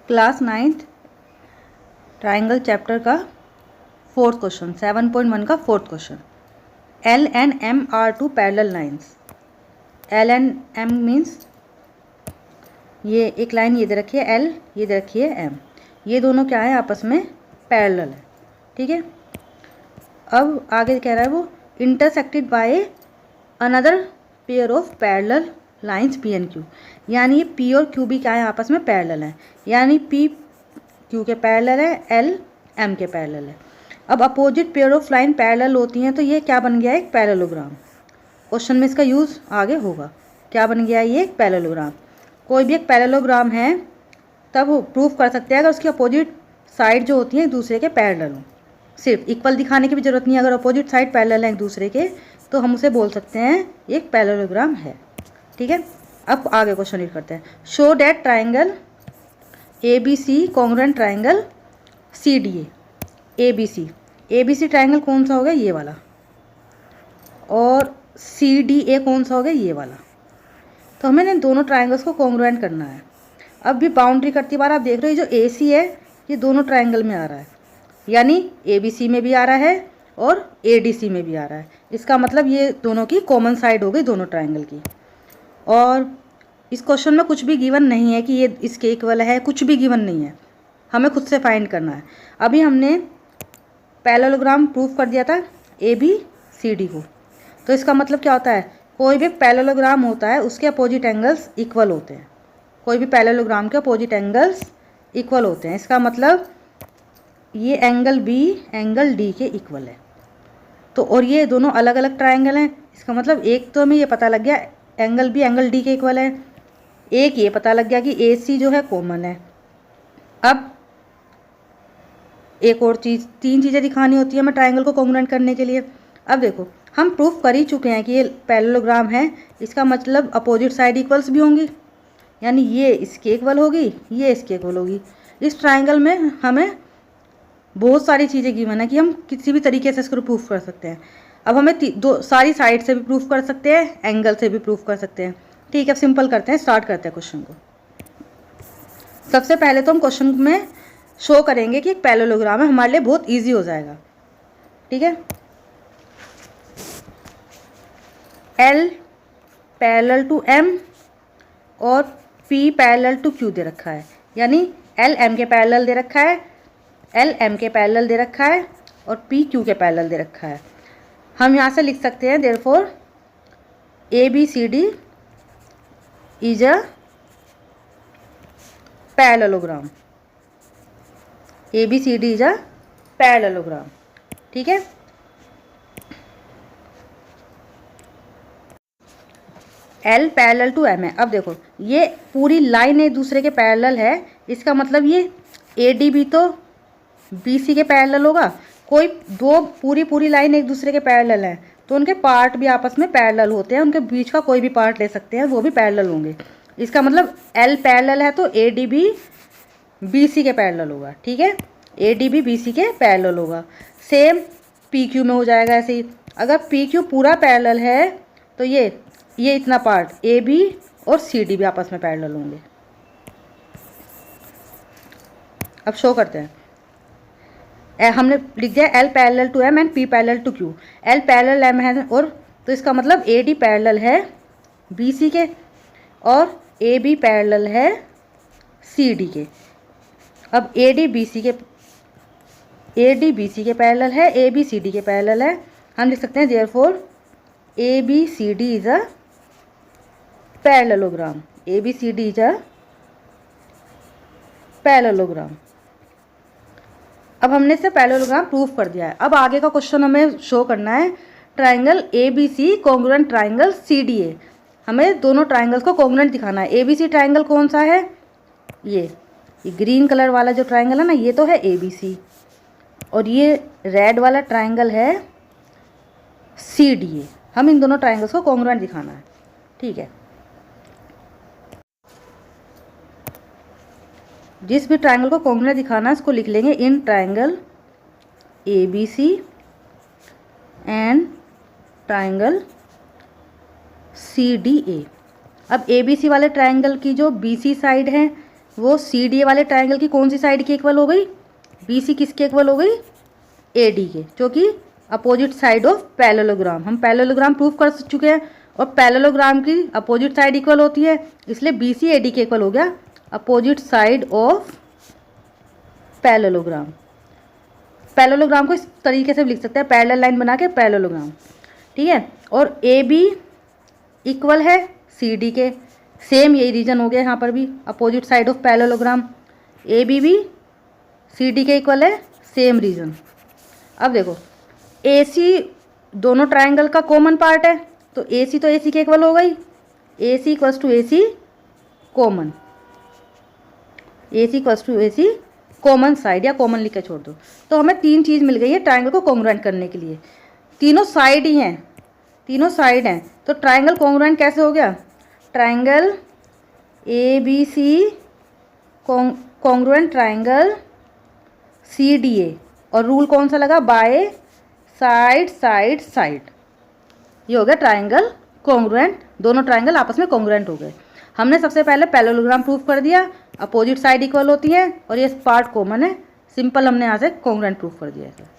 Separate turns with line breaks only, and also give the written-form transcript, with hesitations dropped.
Class 9th triangle chapter का 4th question, 7.1 का 4th question. L and M are two parallel lines. L and M means ये एक line ये दे रखी है L, ये दे रखी है M, ये दोनों क्या है आपस में पैरेलल है। ठीक है, अब आगे कह रहा है वो intersected by another pair of parallel lines P and Q, यानी ये P और Q भी क्या है आपस में पैरेलल है, यानी P Q के पैरेलल है, L M के पैरेलल है। अब opposite pair of line parallel होती हैं तो ये क्या बन गया, एक पैरेललोग्राम। क्वेश्चन में इसका यूज़ आगे होगा। क्या बन गया, ये एक पैरेललोग्राम। कोई भी एक पैरेललोग्राम है तब वो प्रूफ कर सकते हैं अगर उसकी अपोजिट साइड जो होती हैं एक दूसरे के पैरेलल हों। सिर्फ इक्वल दिखाने की भी ज़रूरत नहीं है, अगर अपोजिट साइड पैरेलल हैं एक दूसरे के तो हम उसे बोल सकते हैं एक पैरेललोग्राम है। ठीक है, अब आगे क्वेश्चन रीड करते हैं। Show that triangle ABC congruent triangle CDA। ABC triangle कौन सा हो गया, ये वाला, और CDA कौन सा हो गया, ये वाला। तो हमें इन दोनों ट्राइंगल्स को कॉन्ग्रुएंट करना है। अब भी बाउंड्री करती बार आप देख रहे हो जो AC है ये दोनों ट्राइंगल में आ रहा है, यानी ABC में भी आ रहा है और ADC में भी आ रहा है। इसका मतलब ये दोनों की कॉमन साइड हो गई दोनों ट्राइंगल की। और इस क्वेश्चन में कुछ भी गिवन नहीं है कि ये इसके इक्वल है, कुछ भी गिवन नहीं है, हमें खुद से फाइंड करना है। अभी हमने पैरेललोग्राम प्रूफ कर दिया था ABCD को, तो इसका मतलब क्या होता है, कोई भी पैरेललोग्राम होता है उसके अपोजिट एंगल्स इक्वल होते हैं। कोई भी पैरेललोग्राम के अपोजिट एंगल्स इक्वल होते हैं, इसका मतलब ये एंगल B एंगल D के इक्वल है। तो और ये दोनों अलग अलग ट्राइंगल हैं, इसका मतलब एक तो हमें ये पता लग गया एंगल B एंगल D के इक्वल है, एक ये पता लग गया कि AC जो है कॉमन है। अब एक और चीज़, 3 चीज़ें दिखानी होती है हमें ट्राइंगल को कॉन्ग्रुएंट करने के लिए। अब देखो हम प्रूफ कर ही चुके हैं कि ये पैरेललोग्राम है, इसका मतलब अपोजिट साइड इक्वल्स भी होंगी, यानी ये इसके इक्वल होगी, ये इसके इक्वल होगी। इस ट्राइंगल में हमें बहुत सारी चीज़ें गिवन है कि हम किसी भी तरीके से इसको प्रूफ कर सकते हैं। अब हमें सारी साइड से भी प्रूफ कर सकते हैं, एंगल से भी प्रूफ कर सकते हैं। ठीक है, अब सिंपल करते हैं, स्टार्ट करते हैं क्वेश्चन को। सबसे पहले तो हम क्वेश्चन में शो करेंगे कि एक पैरेललोग्राम है, हमारे लिए बहुत इजी हो जाएगा। ठीक है, L पैरेलल टू M और P पैरेलल टू Q दे रखा है, यानी L M के पैरेलल दे रखा है, L M के पैरेलल दे रखा है और P Q के पैरेलल दे रखा है। हम यहाँ से लिख सकते हैं therefore ABCD is a parallelogram. ABCD is a parallelogram. ठीक है, L पैरेलल टू M है। अब देखो ये पूरी लाइन एक दूसरे के पैरेलल है, इसका मतलब ये AD भी तो BC के पैरेलल होगा। कोई दो पूरी लाइन एक दूसरे के पैरेलल हैं तो उनके पार्ट भी आपस में पैरेलल होते हैं, उनके बीच का कोई भी पार्ट ले सकते हैं, वो भी पैरेलल होंगे। इसका मतलब L पैरेलल है तो AD भी BC के पैरेलल होगा। ठीक है, AD भी BC के पैरेलल होगा। सेम PQ में हो जाएगा ऐसे ही। अगर PQ पूरा पैरेलल है तो ये इतना पार्ट AB और CD भी आपस में पैरेलल होंगे। अब शो करते हैं, हमने लिख दिया L parallel to M and P parallel to Q। L parallel M है और तो इसका मतलब AD पैरेलल है BC के और AB पैरेलल है CD के। अब AD BC के पैरेलल है, AB CD के पैरेलल है। हम लिख सकते हैं therefore ABCD is a parallelogram. ABCD is a parallelogram. अब हमने इसे पैरेललोग्राम प्रूफ कर दिया है। अब आगे का क्वेश्चन हमें शो करना है triangle ABC congruent triangle CDA। हमें दोनों ट्राइंगल्स को कॉन्ग्रुएंट दिखाना है। ABC ट्राइंगल कौन सा है, ये ग्रीन कलर वाला जो ट्राइंगल है ना, ये तो है ABC, और ये रेड वाला ट्राइंगल है CDA। हम इन दोनों ट्राइंगल्स को कॉन्ग्रुएंट दिखाना है। ठीक है, जिस भी ट्राइंगल को कॉन्ग्रुएंट दिखाना है उसको लिख लेंगे in triangle ABC and triangle CDA। अब ABC वाले ट्राइंगल की जो BC साइड है वो सी डी ए वाले ट्राइंगल की कौन सी साइड की इक्वल हो गई, बी सी किसके इक्वल हो गई, ए डी के, जो कि अपोजिट साइड ऑफ पैरेललोग्राम। हम पैरेललोग्राम प्रूफ कर चुके हैं और पैरेललोग्राम की अपोजिट साइड इक्वल होती है, इसलिए बी सी ए डी के इक्वल हो गया opposite side of parallelogram. Parallelogram को इस तरीके से भी लिख सकते हैं, पैरेलल लाइन बना के पैरेललोग्राम, ठीक है। और ए बी इक्वल है सी डी के, सेम यही रीजन हो गया यहाँ पर भी, opposite side of parallelogram. A B भी सी डी के इक्वल है, सेम रीजन। अब देखो ए सी दोनों ट्राइंगल का कॉमन पार्ट है, तो ए सी तो ए सी के इक्वल हो गई, A C equals to A C common, A C equals to A C common side या कॉमन लिख के छोड़ दो। तो हमें तीन चीज़ मिल गई है ट्राइंगल को कॉन्ग्रुएंट करने के लिए, तीनों साइड ही हैं, तीनों साइड हैं। तो ट्राइंगल कॉन्ग्रुएंट कैसे हो गया, triangle A B C congruent triangle C D A, और रूल कौन सा लगा, बाय साइड साइड साइड। ये हो गया ट्राइंगल कॉन्ग्रुएंट, दोनों ट्राइंगल आपस में कॉन्ग्रुएंट हो गए। हमने सबसे पहले पैरेललोग्राम प्रूफ कर दिया, अपोजिट साइड इक्वल होती है और ये पार्ट कॉमन है, सिंपल हमने यहाँ से कॉन्ग्रुएंट प्रूफ कर दिया है।